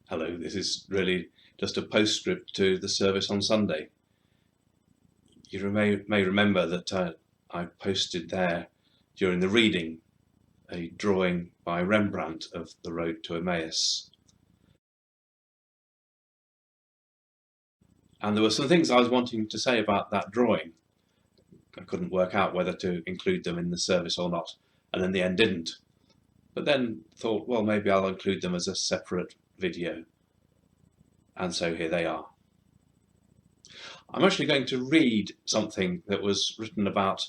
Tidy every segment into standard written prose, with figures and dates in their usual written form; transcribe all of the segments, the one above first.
Hello, this is really just a postscript to the service on Sunday. You may remember that I posted there during the reading a drawing by Rembrandt of the road to Emmaus. And there were some things I was wanting to say about that drawing. I couldn't work out whether to include them in the service or not, and in the end didn't. But then thought, well, maybe I'll include them as a separate video. And so here they are. I'm actually going to read something that was written about,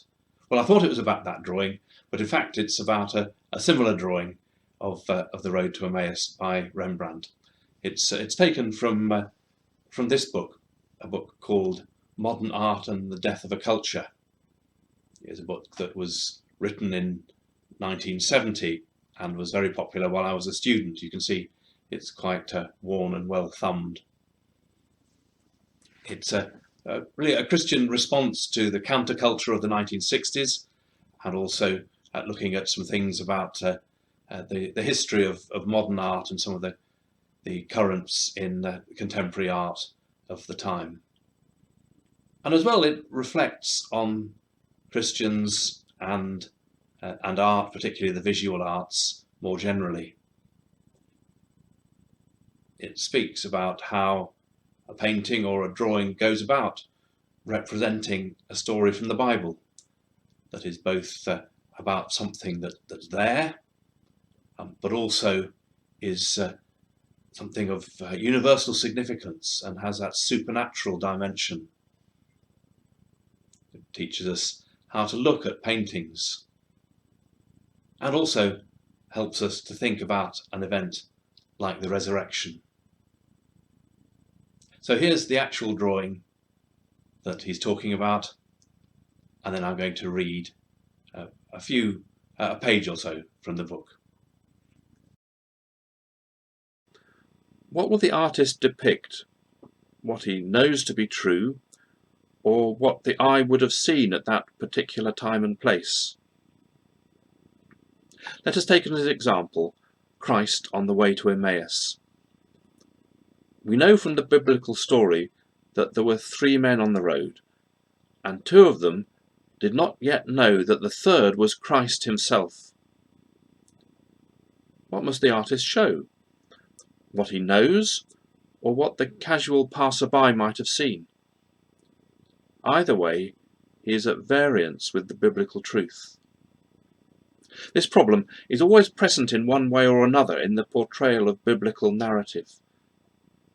well, I thought it was about that drawing, but in fact it's about a similar drawing of the road to Emmaus by Rembrandt. It's taken from this book, a book called Modern Art and the Death of a Culture. It's a book that was written in 1970 and was very popular while I was a student. You can see it's quite worn and well thumbed. It's really a Christian response to the counterculture of the 1960s, and also looking at some things about the history of modern art and some of the currents in contemporary art of the time. And as well, it reflects on Christians and art, particularly the visual arts, more generally. It speaks about how a painting or a drawing goes about representing a story from the Bible that is both about something that's there, but also is something of universal significance and has that supernatural dimension. It teaches us how to look at paintings and also helps us to think about an event like the resurrection. So here's the actual drawing that he's talking about, and then I'm going to read a page or so from the book. What will the artist depict? What he knows to be true, or what the eye would have seen at that particular time and place? Let us take as an example Christ on the way to Emmaus. We know from the biblical story that there were 3 men on the road, and 2 of them did not yet know that the 3rd was Christ himself. What must the artist show? What he knows, or what the casual passer-by might have seen? Either way, he is at variance with the biblical truth. This problem is always present in one way or another in the portrayal of biblical narrative.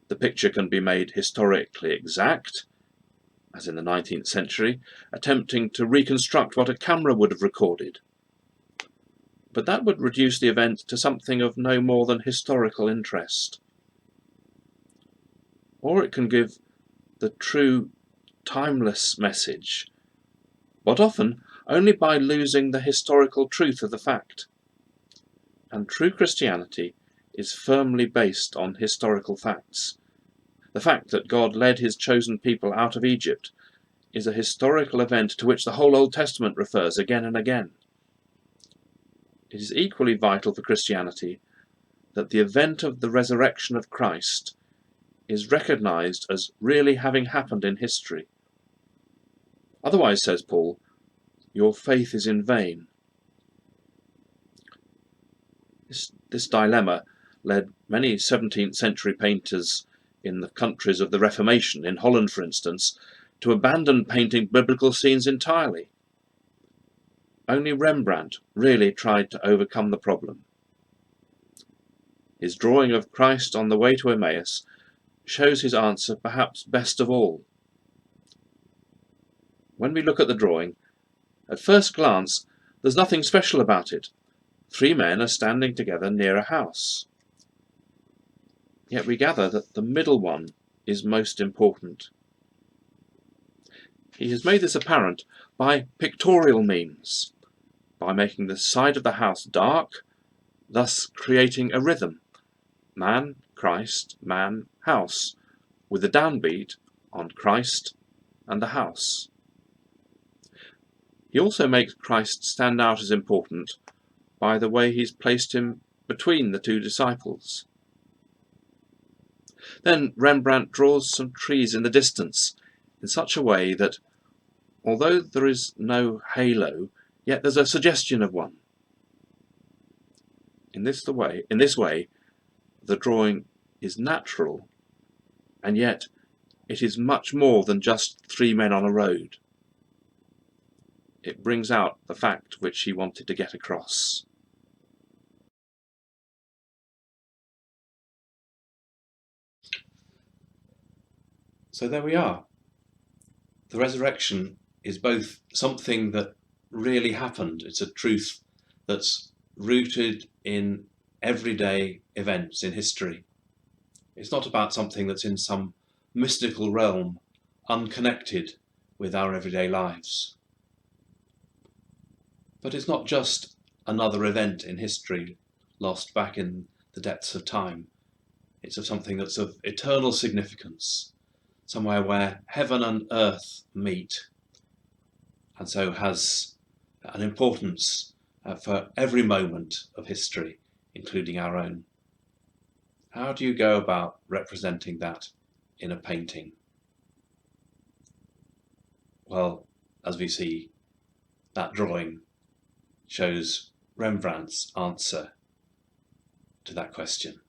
The picture can be made historically exact, as in the 19th century, attempting to reconstruct what a camera would have recorded. But that would reduce the event to something of no more than historical interest. Or it can give the true, timeless message, but often only by losing the historical truth of the fact. And true Christianity is firmly based on historical facts. The fact that God led his chosen people out of Egypt is a historical event to which the whole Old Testament refers again and again. It is equally vital for Christianity that the event of the resurrection of Christ is recognized as really having happened in history. Otherwise, says Paul, your faith is in vain. This dilemma led many 17th century painters in the countries of the Reformation, in Holland for instance, to abandon painting biblical scenes entirely. Only Rembrandt really tried to overcome the problem. His drawing of Christ on the way to Emmaus shows his answer perhaps best of all. When we look at the drawing, at first glance there's nothing special about it. 3 men are standing together near a house. Yet we gather that the middle one is most important. He has made this apparent by pictorial means, by making the side of the house dark, thus creating a rhythm: man, Christ, man, house, with the downbeat on Christ and the house. He also makes Christ stand out as important by the way he's placed him between the 2 disciples. Then Rembrandt draws some trees in the distance in such a way that, although there is no halo, yet there's a suggestion of one. In this way, the drawing is natural, and yet it is much more than just three men on a road. It brings out the fact which he wanted to get across. So there we are. The resurrection is both something that really happened, it's a truth that's rooted in everyday events in history. It's not about something that's in some mystical realm, unconnected with our everyday lives. But it's not just another event in history lost back in the depths of time. It's of something that's of eternal significance, somewhere where heaven and earth meet, and so has an importance for every moment of history, including our own. How do you go about representing that in a painting? Well, as we see, that drawing shows Rembrandt's answer to that question.